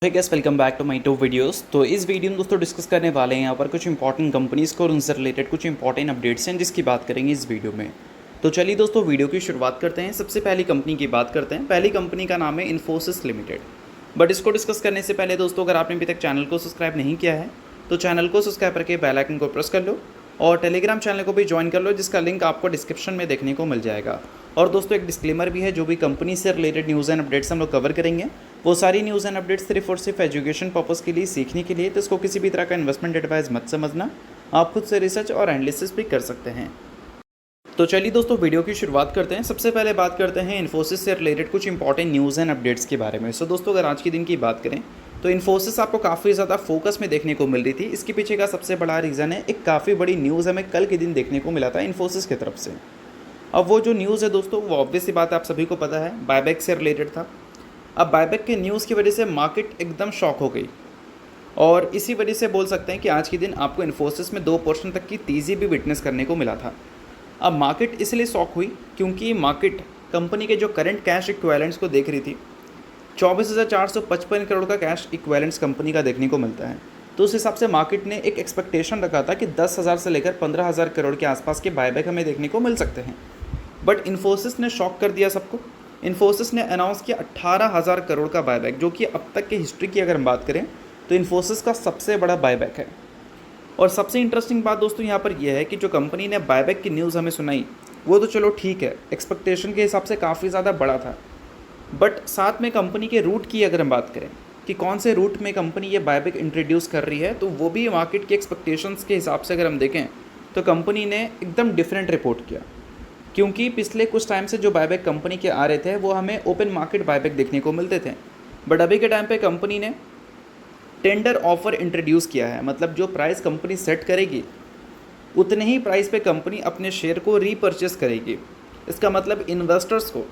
Hey guys, welcome back to my two videos. तो इस video में दोस्तों डिस्कस करने वाले हैं यहाँ पर कुछ इंपॉर्टेंट कंपनीज़ को और उनसे रिलेटेड कुछ इंपॉर्टेंट अपडेट्स हैं जिसकी बात करेंगे इस वीडियो में। तो चलिए दोस्तों वीडियो की शुरुआत करते हैं। सबसे पहली कंपनी की बात करते हैं। पहली कंपनी का नाम है इन्फोसिस लिमिटेड। बट इसको डिस्कस करने से पहले दोस्तों, अगर आपने अभी तक चैनल को सब्सक्राइब नहीं किया है तो चैनल को सब्सक्राइब करके बेल आइकन को प्रेस कर लो और टेलीग्राम चैनल को भी ज्वाइन कर लो, जिसका लिंक आपको डिस्क्रिप्शन में देखने को मिल जाएगा। और दोस्तों एक डिस्क्लेमर भी है, जो भी कंपनी से रिलेटेड न्यूज़ एंड अपडेट्स हम लोग कवर करेंगे वो सारी न्यूज़ एंड अपडेट्स सिर्फ और सिर्फ एजुकेशन पर्पस के लिए, सीखने के लिए, तो इसको किसी भी तरह का इन्वेस्टमेंट एडवाइस मत समझना। आप खुद से रिसर्च और एनालिसिस भी कर सकते हैं। तो चलिए दोस्तों वीडियो की शुरुआत करते हैं। सबसे पहले बात करते हैं इन्फोसिस से रिलेटेड कुछ इंपॉर्टेंट न्यूज़ एंड अपडेट्स के बारे में। सो दोस्तों अगर आज के दिन की बात करें तो इन्फोसिस आपको काफ़ी ज़्यादा फोकस में देखने को मिल रही थी। इसके पीछे का सबसे बड़ा रीज़न है, एक काफ़ी बड़ी न्यूज़ हमें कल के दिन देखने को मिला था इन्फोसिस की तरफ से। अब वो जो न्यूज़ है दोस्तों, वो ऑब्वियस सी बात है, आप सभी को पता है, बायबैक से रिलेटेड था। अब बायबैक के न्यूज़ की वजह से मार्केट एकदम शॉक हो गई और इसी वजह से बोल सकते हैं कि आज के दिन आपको इन्फोसिस में 2% तक की तेज़ी भी विटनेस करने को मिला था। अब मार्केट इसलिए शॉक हुई क्योंकि मार्केट कंपनी के जो करंट कैश इक्विवेलेंट्स को देख रही थी, 24,455 करोड़ का कैश इक्विवेलेंट्स कंपनी का देखने को मिलता है। तो उस हिसाब से मार्केट ने एक एक्सपेक्टेशन रखा था कि 10,000 से लेकर 15,000 करोड़ के आसपास के बायबैक हमें देखने को मिल सकते हैं। बट इन्फोसिस ने शॉक कर दिया सबको। इन्फोसिस ने अनाउंस किया 18,000 करोड़ का बायबैक, जो कि अब तक की हिस्ट्री की अगर हम बात करें तो इन्फोसिस का सबसे बड़ा बायबैक है। और सबसे इंटरेस्टिंग बात दोस्तों यहाँ पर यह है कि जो कंपनी ने बायबैक की न्यूज़ हमें सुनाई वो तो चलो ठीक है, एक्सपेक्टेशन के हिसाब से काफ़ी ज़्यादा बड़ा था। बट साथ में कंपनी के रूट की अगर हम बात करें कि कौन से रूट में कंपनी ये बायबैक इंट्रोड्यूस कर रही है, तो वो भी मार्केट के एक्सपेक्टेशंस के हिसाब से अगर हम देखें तो कंपनी ने एकदम डिफरेंट रिपोर्ट किया। क्योंकि पिछले कुछ टाइम से जो बायबैक कंपनी के आ रहे थे वो हमें ओपन मार्केट बायबैक देखने को मिलते थे। बट अभी के टाइम पे कंपनी ने टेंडर ऑफर इंट्रोड्यूस किया है। मतलब जो प्राइस कंपनी सेट करेगी उतने ही प्राइस पे कंपनी अपने शेयर को रीपर्चेस करेगी। इसका मतलब इन्वेस्टर्स को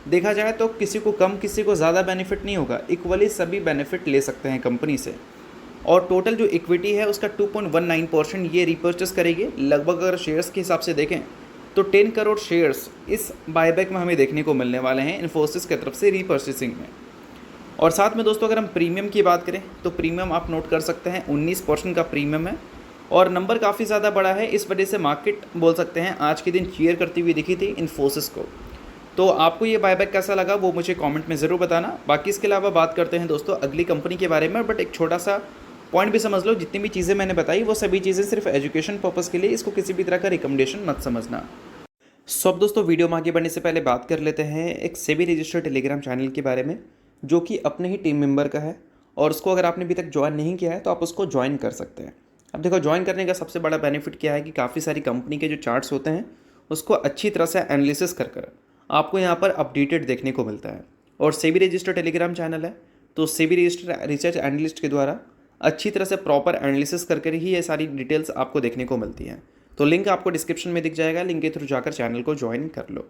देखा जाए तो किसी को कम किसी को ज़्यादा बेनिफिट नहीं होगा, इक्वली सभी बेनिफिट ले सकते हैं कंपनी से। और टोटल जो इक्विटी है उसका 2.19% ये रीपर्चेस करेगी। लगभग अगर शेयर्स के हिसाब से देखें तो 10 करोड़ शेयर्स इस बायबैक में हमें देखने को मिलने वाले हैं इन्फोसिस की तरफ से रीपर्चेसिंग में। और साथ में दोस्तों अगर हम प्रीमियम की बात करें तो प्रीमियम आप नोट कर सकते हैं, 19% का प्रीमियम है और नंबर काफ़ी ज़्यादा बड़ा है। इस वजह से मार्केट बोल सकते हैं आज के दिन चीयर करती हुई दिखी थी इन्फोसिस को। तो आपको ये बायबैक कैसा लगा वो मुझे कमेंट में ज़रूर बताना। बाकी इसके अलावा बात करते हैं दोस्तों अगली कंपनी के बारे में। बट एक छोटा सा पॉइंट भी समझ लो, जितनी भी चीज़ें मैंने बताई वो सभी चीज़ें सिर्फ एजुकेशन पर्पज़ के लिए, इसको किसी भी तरह का रिकमेंडेशन मत समझना। अब दोस्तों वीडियो में आगे बढ़ने से पहले बात कर लेते हैं एक सेबी रजिस्टर्ड टेलीग्राम चैनल के बारे में, जो कि अपने ही टीम मेंबर का है और उसको अगर आपने अभी तक ज्वाइन नहीं किया है तो आप उसको ज्वाइन कर सकते हैं। अब देखो, ज्वाइन करने का सबसे बड़ा बेनिफिट क्या है कि काफ़ी सारी कंपनी के जो चार्ट्स होते हैं उसको अच्छी तरह से एनालिसिस कर आपको यहाँ पर अपडेटेड देखने को मिलता है। और सेबी रजिस्टर्ड टेलीग्राम चैनल है तो सेबी रजिस्टर्ड रिसर्च एनालिस्ट के द्वारा अच्छी तरह से प्रॉपर एनालिसिस करके ही ये सारी डिटेल्स आपको देखने को मिलती हैं। तो लिंक आपको डिस्क्रिप्शन में दिख जाएगा, लिंक के थ्रू जाकर चैनल को ज्वाइन कर लो।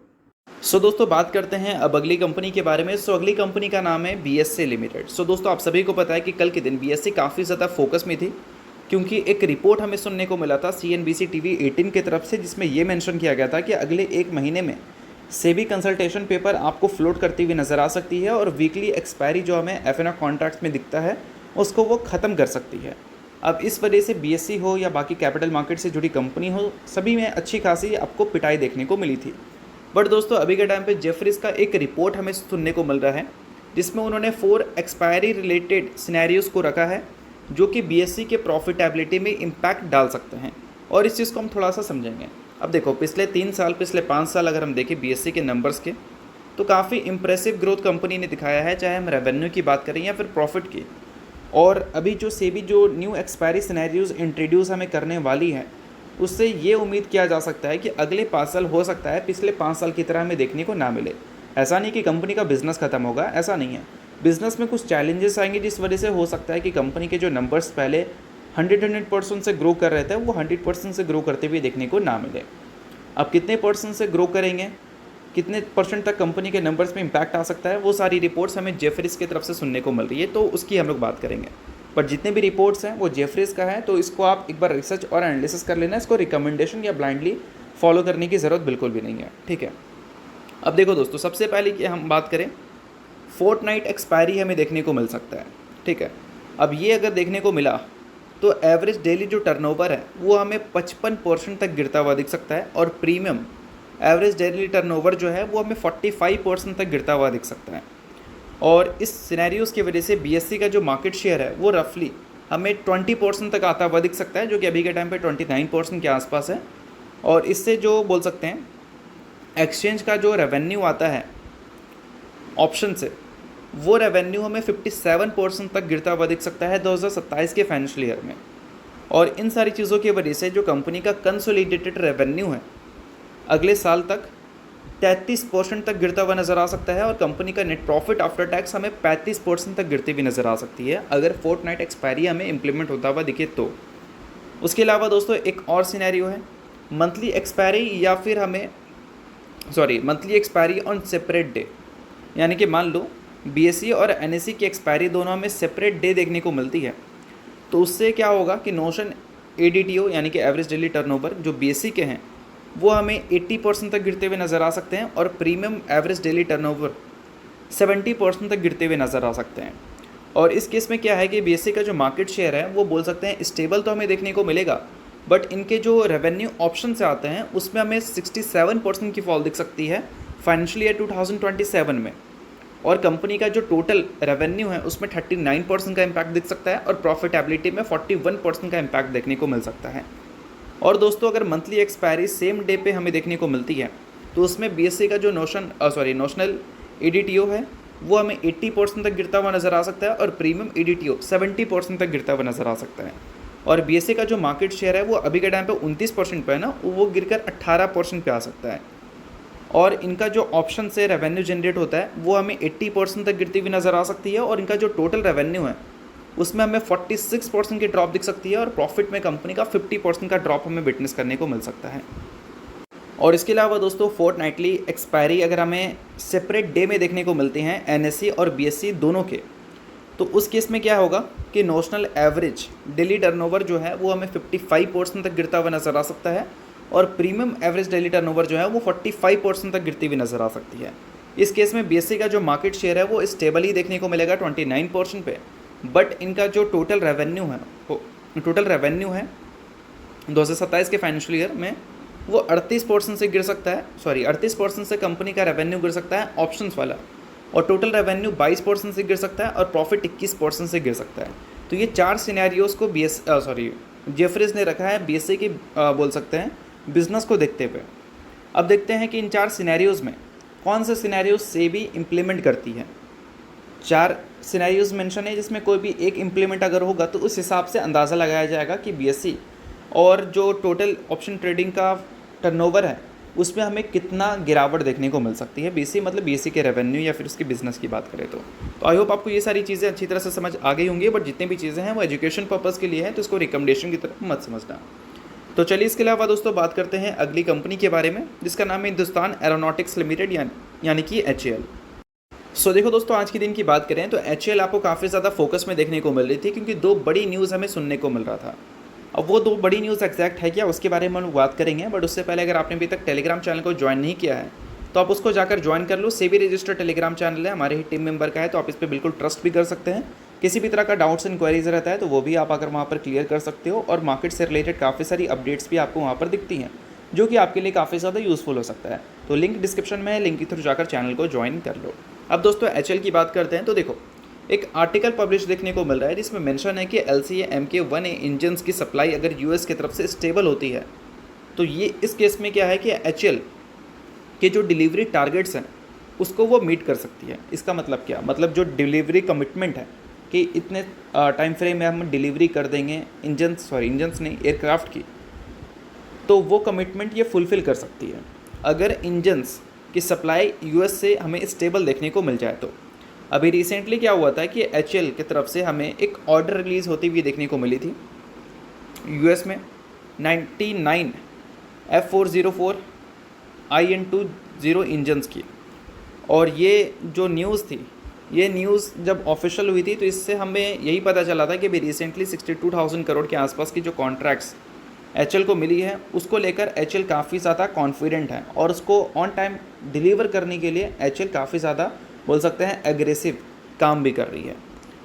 दोस्तों बात करते हैं अब अगली कंपनी के बारे में। अगली कंपनी का नाम है बीएससी लिमिटेड। दोस्तों आप सभी को पता है कि कल के दिन बीएससी काफ़ी ज़्यादा फोकस में थी, क्योंकि एक रिपोर्ट हमें सुनने को मिला था CNBC TV 18 की तरफ से, जिसमें ये मेंशन किया गया था कि अगले एक महीने में सेबी कंसल्टेशन पेपर आपको फ्लोट करती हुई नज़र आ सकती है और वीकली एक्सपायरी जो हमें F&O कॉन्ट्रैक्ट्स में दिखता है उसको वो ख़त्म कर सकती है। अब इस वजह से बीएससी हो या बाकी कैपिटल मार्केट से जुड़ी कंपनी हो, सभी में अच्छी खासी आपको पिटाई देखने को मिली थी। बट दोस्तों अभी के टाइम पे जेफरीज का एक रिपोर्ट हमें सुनने को मिल रहा है, जिसमें उन्होंने 4 एक्सपायरी रिलेटेड सिनेरियोज को रखा है जो कि बीएससी के प्रॉफिटेबिलिटी में इम्पैक्ट डाल सकते हैं। और इस चीज़ को हम थोड़ा सा समझेंगे। अब देखो, पिछले 3 साल पिछले 5 साल अगर हम देखें बीएससी के नंबर्स के, तो काफ़ी इंप्रेसिव ग्रोथ कंपनी ने दिखाया है, चाहे हम रेवेन्यू की बात करें या फिर प्रॉफिट की। और अभी जो सेबी जो न्यू एक्सपायरी सिनेरियोज इंट्रोड्यूस हमें करने वाली है, उससे ये उम्मीद किया जा सकता है कि अगले 5 साल हो सकता है पिछले 5 साल की तरह हमें देखने को ना मिले। ऐसा नहीं कि कंपनी का बिज़नेस ख़त्म होगा, ऐसा नहीं है। बिज़नेस में कुछ चैलेंजेस आएंगे जिस वजह से हो सकता है कि कंपनी के जो नंबर्स पहले 100% से ग्रो कर रहे थे वो 100% से ग्रो करते हुए देखने को ना मिले। अब कितने % से ग्रो करेंगे, कितने % तक कंपनी के नंबर्स में इम्पैक्ट आ सकता है, वो सारी रिपोर्ट्स हमें जेफरीज की तरफ से सुनने को मिल रही है, तो उसकी हम लोग बात करेंगे। पर जितने भी रिपोर्ट्स हैं वो जेफरीज का है, तो इसको आप एक बार रिसर्च और एनालिसिस कर लेना। इसको रिकमेंडेशन या ब्लाइंडली फॉलो करने की ज़रूरत बिल्कुल भी नहीं है, ठीक है। अब देखो दोस्तों, सबसे पहले कि हम बात करें, फोर्टनाइट एक्सपायरी हमें देखने को मिल सकता है। ठीक है। अब ये अगर देखने को मिला तो एवरेज डेली जो टर्नओवर है वो हमें 55% तक गिरता हुआ दिख सकता है, और प्रीमियम एवरेज डेली टर्नओवर जो है वो हमें 45% तक गिरता हुआ दिख सकता है। और इस सिनेरियोज़ की वजह से बीएससी का जो मार्केट शेयर है वो रफली हमें 20% तक आता हुआ दिख सकता है, जो कि अभी के टाइम पे 29% के आसपास है। और इससे जो बोल सकते हैं एक्सचेंज का जो रेवेन्यू आता है ऑप्शन से, वो रेवेन्यू हमें 57% तक गिरता हुआ दिख सकता है 2027 के फाइनेंशियल ईयर में। और इन सारी चीज़ों की वजह से जो कंपनी का कंसोलिडेटेड रेवेन्यू है अगले साल तक 33% तक गिरता हुआ नज़र आ सकता है, और कंपनी का नेट प्रॉफिट आफ्टर टैक्स हमें 35% तक गिरती हुई नज़र आ सकती है अगर फोर्टनाइट एक्सपायरी हमें इम्प्लीमेंट होता हुआ दिखे तो। उसके अलावा दोस्तों एक और सिनेरियो है मंथली एक्सपायरी, या फिर हमें monthly expiry on separate day, यानी कि मान लो बीएसई और एनएसई की एक्सपायरी दोनों हमें सेपरेट डे देखने को मिलती है, तो उससे क्या होगा कि नोशन एडीटीओ यानी कि एवरेज डेली टर्नओवर जो बीएसई के हैं वो हमें 80% तक गिरते हुए नज़र आ सकते हैं, और प्रीमियम एवरेज डेली टर्नओवर 70% तक गिरते हुए नज़र आ सकते हैं। और इस केस में क्या है कि बीएसई का जो मार्केट शेयर है वो बोल सकते हैं स्टेबल तो हमें देखने को मिलेगा, बट इनके जो रेवेन्यू ऑप्शन से आते हैं उसमें हमें 67% की फॉल दिख सकती है फाइनेंशियल ईयर 2027 में। और कंपनी का जो टोटल रेवेन्यू है उसमें 39% का इम्पैक्ट दिख सकता है, और प्रॉफिटेबिलिटी में 41% का इम्पैक्ट देखने को मिल सकता है। और दोस्तों अगर मंथली एक्सपायरी सेम डे पे हमें देखने को मिलती है तो उसमें बीएसई का जो नोशनल एडीटीओ है वो हमें 80% तक गिरता हुआ नज़र आ सकता है, और प्रीमियम एडीटीओ 70% तक गिरता हुआ नज़र आ सकता है। और बीएसई का जो मार्केट शेयर है वो अभी के टाइम पे 29% पे है ना, वो गिरकर 18% पे आ सकता है। और इनका जो ऑप्शन से रेवेन्यू जनरेट होता है वो हमें 80% तक गिरती हुई नज़र आ सकती है, और इनका जो टोटल रेवेन्यू है उसमें हमें 46% की ड्रॉप दिख सकती है, और प्रॉफिट में कंपनी का 50% का ड्रॉप हमें विटनेस करने को मिल सकता है। और इसके अलावा दोस्तों फोर्टनाइटली एक्सपायरी अगर हमें सेपरेट डे में देखने को मिलते हैं एनएसई और बीएसई दोनों के, तो उस केस में क्या होगा कि नोशनल एवरेज डेली टर्नओवर जो है वो हमें 55% तक गिरता हुआ नज़र आ सकता है, और प्रीमियम एवरेज डेली टर्नओवर जो है वो 45% तक गिरती हुई नज़र आ सकती है। इस केस में बीएसई का जो मार्केट शेयर है वो स्टेबल ही देखने को मिलेगा 29% पे, बट इनका जो टोटल रेवेन्यू है 2027 के फाइनेंशियल ईयर में वो 38% से गिर सकता है, 38% से कंपनी का रेवेन्यू गिर सकता है ऑप्शंस वाला, और टोटल रेवेन्यू 22% से गिर सकता है, और प्रॉफिट 21% से गिर सकता है। तो ये 4 सिनेरियोज़ को जेफरीज ने रखा है बीएसई की बोल सकते हैं बिजनेस को देखते हुए। अब देखते हैं कि इन 4 सिनेरियोज़ में कौन से सिनेरियोज सेबी इम्प्लीमेंट करती है। 4 सिनेरियोज मेंशन है जिसमें कोई भी एक इम्प्लीमेंट अगर होगा तो उस हिसाब से अंदाज़ा लगाया जाएगा कि बीएसई और जो टोटल ऑप्शन ट्रेडिंग का टर्नओवर है उसमें हमें कितना गिरावट देखने को मिल सकती है। बीएसई मतलब बीएसई के रेवेन्यू या फिर उसकी बिज़नेस की बात करें तो आई होप आपको ये सारी चीज़ें अच्छी तरह से समझ आ गई होंगी, बट जितनी भी चीज़ें हैं वो एजुकेशन पर्पज़ के लिए है, तो इसको रिकमेंडेशन की तरफ मत समझना। तो चलिए इसके अलावा दोस्तों बात करते हैं अगली कंपनी के बारे में जिसका नाम है हिंदुस्तान एरोनॉटिक्स लिमिटेड यानी कि HAL। सो देखो दोस्तों आज के दिन की बात करें तो HAL आपको काफ़ी ज़्यादा फोकस में देखने को मिल रही थी क्योंकि 2 बड़ी न्यूज़ हमें सुनने को मिल रहा था। अब वो 2 बड़ी न्यूज़ एग्जैक्ट है क्या उसके बारे में हम बात करेंगे, बट उससे पहले अगर आपने अभी तक टेलीग्राम चैनल को ज्वाइन नहीं किया है तो आप उसको जाकर ज्वाइन कर लो। सेबी रजिस्टर्ड टेलीग्राम चैनल है, हमारे ही टीम मेंबर का है, तो आप इस पर बिल्कुल ट्रस्ट भी कर सकते हैं। किसी भी तरह का डाउट्स इंक्वायरीज रहता है तो वो भी आप आकर वहाँ पर क्लियर कर सकते हो, और मार्केट से रिलेटेड काफ़ी सारी अपडेट्स भी आपको वहाँ पर दिखती हैं जो कि आपके लिए काफ़ी ज़्यादा यूज़फुल हो सकता है। तो लिंक डिस्क्रिप्शन में है, लिंक के थ्रू जाकर चैनल को ज्वाइन कर लो। अब दोस्तों HAL की बात करते हैं तो देखो एक आर्टिकल पब्लिश देखने को मिल रहा है जिसमें मेंशन है कि LCA Mk1A इंजन्स की सप्लाई अगर यूएस की तरफ से स्टेबल होती है तो ये इस केस में क्या है कि HAL के जो डिलीवरी टारगेट्स हैं उसको वो मीट कर सकती है। इसका मतलब क्या, मतलब जो डिलीवरी कमिटमेंट है कि इतने टाइम फ्रेम में हम डिलीवरी कर देंगे इंजन्स नहीं एयरक्राफ्ट की, तो वो कमिटमेंट ये फुलफ़िल कर सकती है अगर इंजन्स की सप्लाई यूएस से हमें स्टेबल देखने को मिल जाए। तो अभी रिसेंटली क्या हुआ था कि HAL की तरफ से हमें एक ऑर्डर रिलीज़ होती हुई देखने को मिली थी यूएस में 99 F404 IN20 इंजन्स की, और ये जो न्यूज़ थी ये न्यूज़ जब ऑफिशियल हुई थी तो इससे हमें यही पता चला था कि अभी रिसेंटली 62,000 करोड़ के आसपास की जो कॉन्ट्रैक्ट्स HAL को मिली है उसको लेकर HAL काफ़ी ज़्यादा कॉन्फिडेंट है, और उसको ऑन टाइम डिलीवर करने के लिए HAL काफ़ी ज़्यादा बोल सकते हैं एग्रेसिव काम भी कर रही है।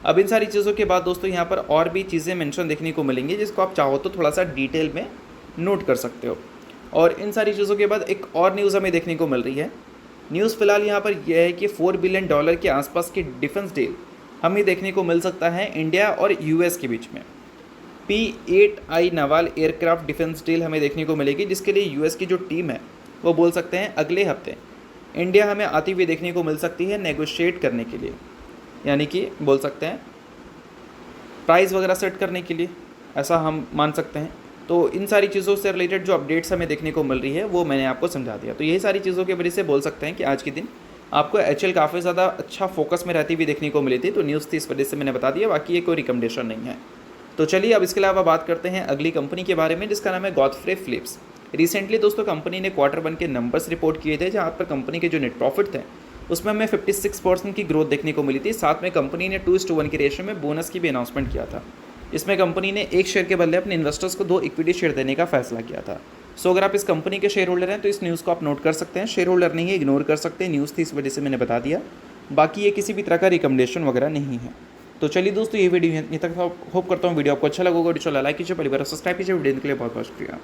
अब इन सारी चीज़ों के बाद दोस्तों यहाँ पर और भी चीज़ें मेंशन देखने को मिलेंगी जिसको आप चाहो तो थोड़ा सा डिटेल में नोट कर सकते हो। और इन सारी चीज़ों के बाद एक और न्यूज़ हमें देखने को मिल रही है। न्यूज़ फिलहाल यहाँ पर यह है कि $4 बिलियन के आसपास की डिफेंस डील हमें देखने को मिल सकता है इंडिया और यूएस के बीच में। P-8I नावाल एयरक्राफ्ट डिफेंस डील हमें देखने को मिलेगी, जिसके लिए यूएस की जो टीम है वो बोल सकते हैं अगले हफ्ते इंडिया हमें आती हुई देखने को मिल सकती है नेगोशिएट करने के लिए, यानी कि बोल सकते हैं प्राइस वगैरह सेट करने के लिए, ऐसा हम मान सकते हैं। तो इन सारी चीज़ों से रिलेटेड जो अपडेट्स हमें देखने को मिल रही है वो मैंने आपको समझा दिया। तो यही सारी चीज़ों की वजह से बोल सकते हैं कि आज के दिन आपको HL काफ़ी ज़्यादा अच्छा फोकस में रहती हुई देखने को मिली थी। तो न्यूज़ थी, इस वजह से मैंने बता दिया, बाकी ये कोई रिकमेंडेशन नहीं है। तो चलिए अब इसके अलावा बात करते हैं अगली कंपनी के बारे में, जिसका नाम है गॉडफ्रे फिलिप्स। रिसेंटली दोस्तों कंपनी ने Q1 के नंबर्स रिपोर्ट किए थे, जहाँ पर कंपनी के जो नेट प्रॉफिट थे उसमें हमें 56% की ग्रोथ देखने को मिली थी। साथ में कंपनी ने 2:1 की रेशियो में बोनस की भी अनाउंसमेंट किया था। इसमें कंपनी ने एक शेयर के बदले अपने इन्वेस्टर्स को 2 इक्विटी शेयर देने का फैसला किया था। सो अगर आप इस कंपनी के शेयर होल्डर हैं तो इस न्यूज़ को आप नोट कर सकते हैं। शेयर होल्डर नहीं है, इग्नोर कर सकते हैं, न्यूज़ थी इस वजह से मैंने बता दिया। बाकी ये किसी भी तरह का रिकमेंडेशन वगैरह नहीं है। तो चलिए दोस्तों ये वीडियो यहीं तक, होप करता हूँ वीडियो आपको अच्छा लगा होगा। वीडियो लाइक कीजिए, पहली बार सब्सक्राइब कीजिए। वीडियो के लिए बहुत बहुत शुक्रिया।